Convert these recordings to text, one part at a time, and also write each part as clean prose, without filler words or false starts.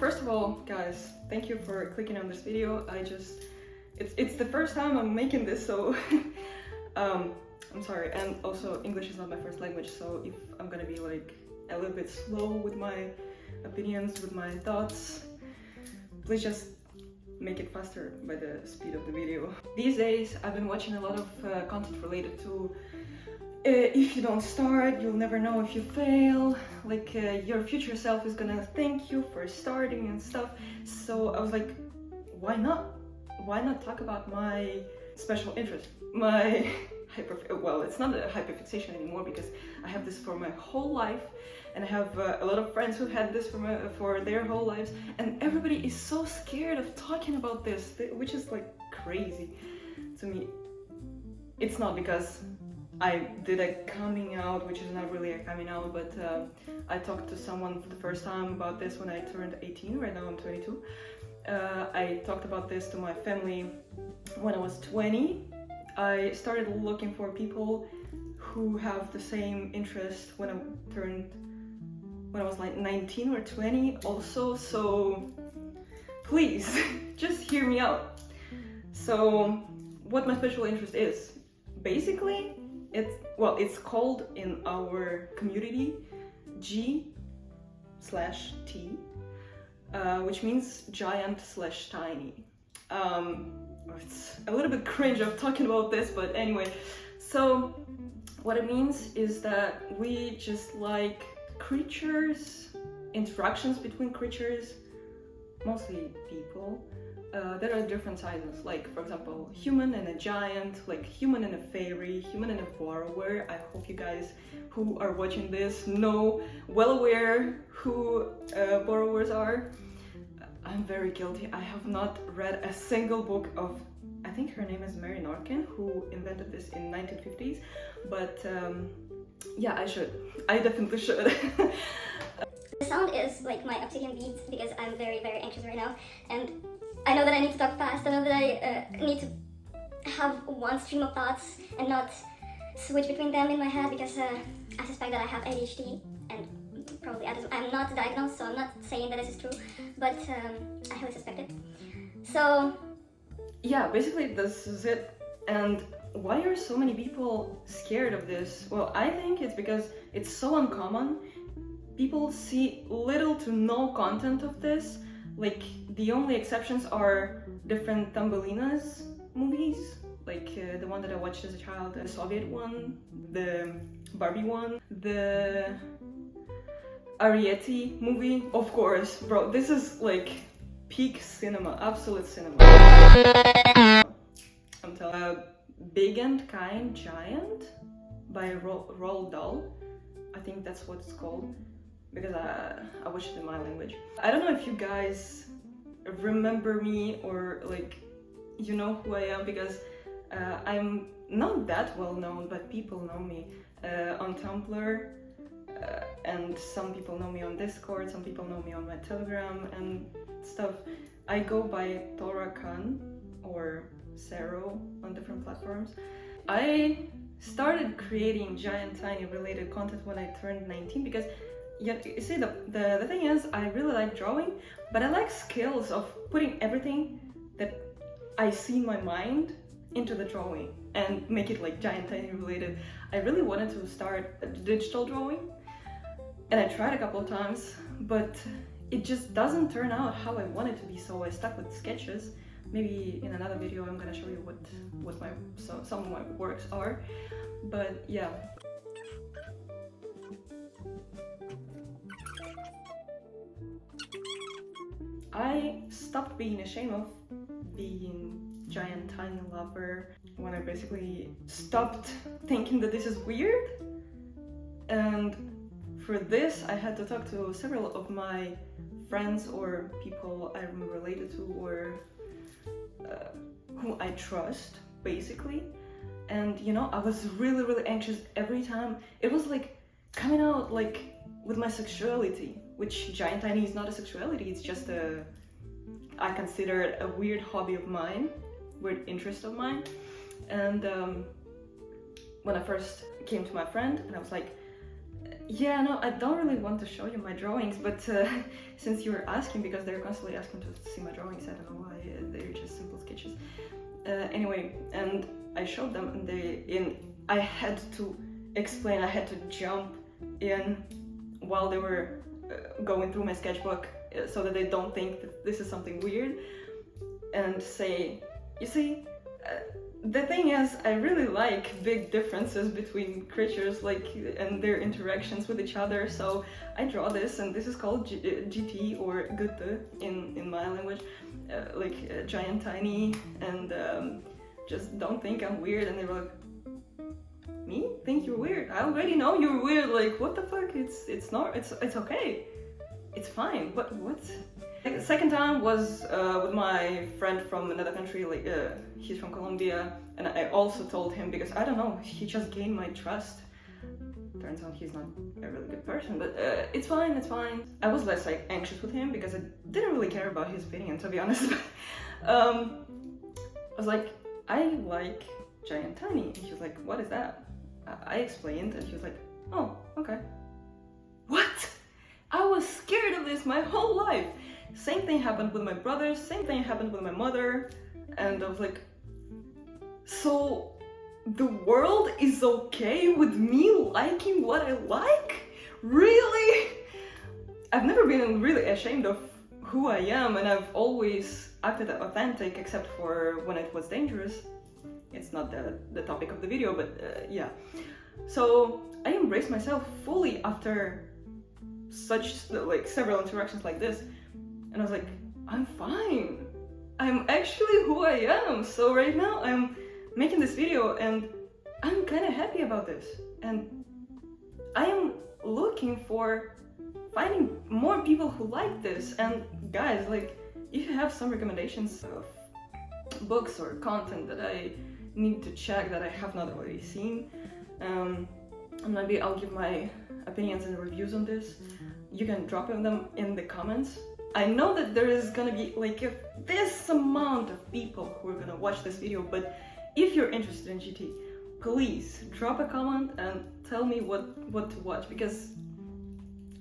First of all, guys, thank you for clicking on this video. It's the first time I'm making this, so I'm sorry. And also, English is not my first language, so if I'm gonna be like a little bit slow with my opinions, with my thoughts, please just make it faster by the speed of the video. These days, I've been watching a lot of content related to if you don't start, you'll never know if you fail, like your future self is gonna thank you for starting and stuff. So I was like, why not? Why not talk about my special interest? My well, it's not a hyperfixation anymore because I have this for my whole life, and I have a lot of friends who had this for their whole lives, and everybody is so scared of talking about this, which is like crazy to me. It's not because I did a coming out, which is not really a coming out, but I talked to someone for the first time about this when I turned 18. Right now I'm 22. I talked about this to my family when I was 20. I started looking for people who have the same interest when I was like 19 or 20 also, so please just hear me out. So what my special interest is, basically, it's called in our community G/T, which means giant/tiny. It's a little bit cringe of talking about this, but anyway. So what it means is that we just like creatures, interactions between creatures, mostly people, that are different sizes, like for example human and a giant, like human and a fairy, human and a borrower. I hope you guys who are watching this know well aware who borrowers are. I'm very guilty. I have not read a single book of, I think her name is Norton, who invented this in 1950s, but yeah, I definitely should. The sound is like my obsidian beads because I'm very anxious right now, and I know that I need to talk fast. I know that I need to have one stream of thoughts and not switch between them in my head because I suspect that I have ADHD, and probably I'm not diagnosed, so I'm not saying that this is true, but I highly suspect it. So yeah, basically this is it. And why are so many people scared of this? Well, I think it's because it's so uncommon. People see little to no content of this. Like, the only exceptions are different Thumbelinas movies, like the one that I watched as a child, the Soviet one, the Barbie one, the Arrietty movie. Of course, bro, this is like peak cinema, absolute cinema. I'm telling. Big and Kind Giant by Roald Dahl. I think that's what it's called, because I watched it in my language. I don't know if you guys remember me or like you know who I am, because I'm not that well known, but people know me on Tumblr, and some people know me on Discord, some people know me on my Telegram and stuff. I go by Torakan or Seroh on different platforms. I started creating giant tiny related content when I turned 19 because you see, the thing is, I really like drawing, but I like skills of putting everything that I see in my mind into the drawing and make it like giant tiny related. I really wanted to start a digital drawing, and I tried a couple of times, but it just doesn't turn out how I want it to be, so I stuck with sketches. Maybe in another video I'm gonna show you what some of my works are, but yeah. I stopped being ashamed of being giant tiny lover when I basically stopped thinking that this is weird. And for this I had to talk to several of my friends or people I'm related to, or who I trust, basically. And you know, I was really anxious every time. It was like coming out like with my sexuality, which giant tiny is not a sexuality, it's just I consider it a weird hobby of mine, weird interest of mine. And when I first came to my friend and I was like, Yeah, no, I don't really want to show you my drawings, but since you were asking, because they're constantly asking to see my drawings, I don't know why, they're just simple sketches. Anyway, and I showed them, and I had to explain, I had to jump in while they were going through my sketchbook so that they don't think that this is something weird, and say, you see, the thing is, I really like big differences between creatures, like, and their interactions with each other, so I draw this, and this is called GT, or Gute in my language, giant tiny, and just don't think I'm weird. And they were like, me? Think you're weird? I already know you're weird, like, what the fuck? It's not, it's okay. It's fine, but what? The second time was with my friend from another country, like he's from Colombia, and I also told him, because I don't know, he just gained my trust. Turns out he's not a really good person, but it's fine, it's fine. I was less like anxious with him because I didn't really care about his opinion, to be honest. I was like, I like giant tiny, and he was like, what is that? I explained, and he was like, oh, okay. What? I was scared of this my whole life. Same thing happened with my brothers, same thing happened with my mother, and I was like, so the world is okay with me liking what I like? Really? I've never been really ashamed of who I am, and I've always acted authentic, except for when it was dangerous. It's not the topic of the video, but yeah. So I embraced myself fully after such like several interactions like this, and I was like, I'm fine. I'm actually who I am. So right now I'm making this video and I'm kind of happy about this, and I am looking for finding more people who like this. And guys, like, if you have some recommendations of books or content that I need to check that I have not already seen, and maybe I'll give my opinions and reviews on this, you can drop them in the comments. I know that there is gonna be like this amount of people who are gonna watch this video, but if you're interested in GT, please drop a comment and tell me what to watch, because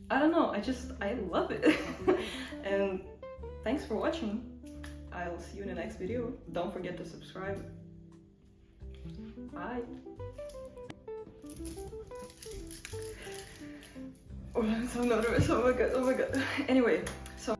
I don't know, I love it. And thanks for watching. I'll see you in the next video. Don't forget to subscribe. Bye. Oh, I'm so nervous. Oh my god. Anyway, so